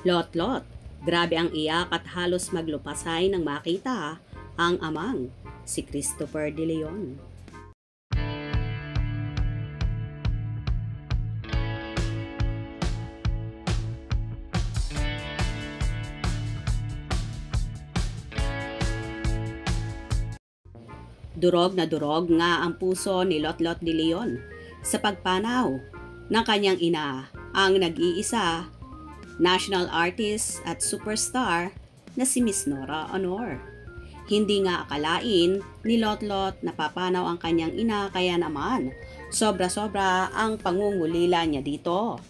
Lot-lot, grabe ang iyak at halos maglupasay nang makita ang amang, si Christopher De Leon. Durog na durog nga ang puso ni Lot-lot De Leon sa pagpanaw ng kanyang ina, ang nag-iisa, national artist at superstar na si Miss Nora Honor. Hindi nga akalain ni Lot-lot na papanaw ang kanyang ina, kaya naman sobra-sobra ang pangungulila niya dito.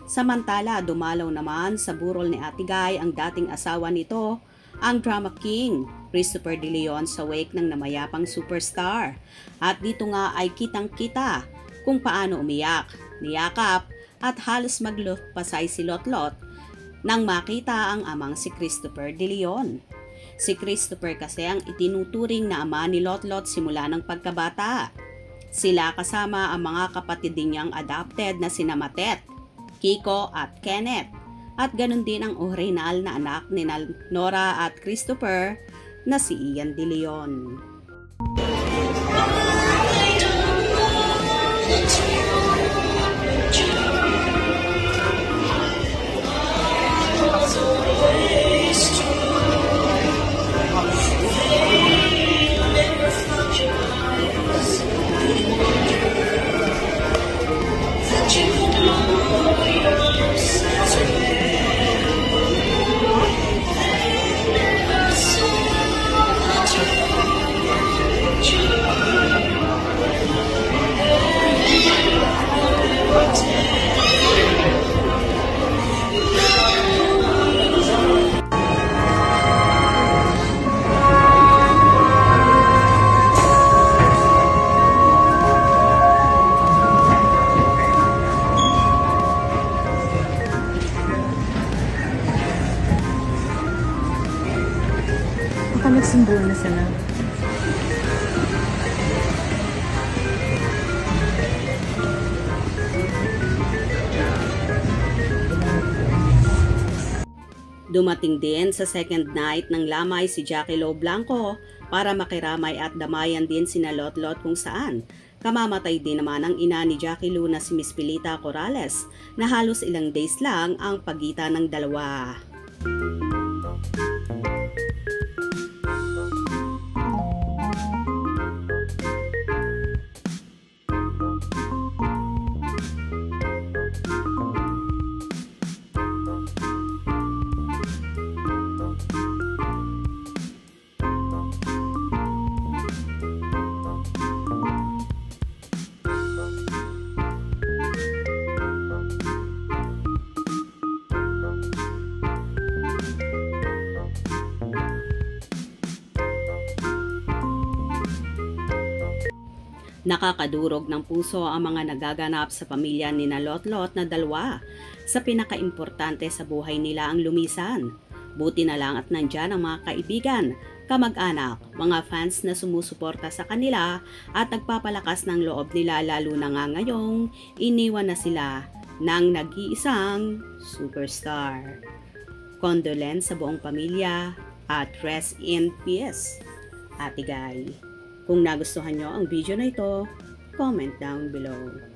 Samantala, dumalaw naman sa burol ni Ate Guy ang dating asawa nito, ang drama king Christopher De Leon, sa wake ng namayapang superstar. At dito nga ay kitang-kita kung paano umiyak, niyakap at halos maglupasay si Lot-lot nang makita ang amang si Christopher De Leon. Si Christopher kasi ang itinuturing na ama ni Lot-lot simula ng pagkabata. Sila kasama ang mga kapatid niyang adopted na sina Matet, Kiko at Kenneth. At ganun din ang original na anak ni Nora at Christopher na si Ian De Leon. Nagsimbuhan na sila. Dumating din sa second night ng lamay si Jackie Lo Blanco para makiramay at damayan din sina Lot-lot, kung saan kamamatay din naman ang ina ni Jackie Lo na si Miss Pilita Corrales, na halos ilang days lang ang pagitan ng dalawa. Nakakadurog ng puso ang mga nagaganap sa pamilya ni Lot-lot na dalawa. Sa pinakaimportante sa buhay nila ang lumisan. Buti na lang at nandyan ang mga kaibigan, kamag-anak, mga fans na sumusuporta sa kanila at nagpapalakas ng loob nila, lalo na nga ngayong iniwan na sila ng nag-iisang superstar. Condolence sa buong pamilya at rest in peace, Ate Guy. Kung nagustuhan nyo ang video na ito, comment down below.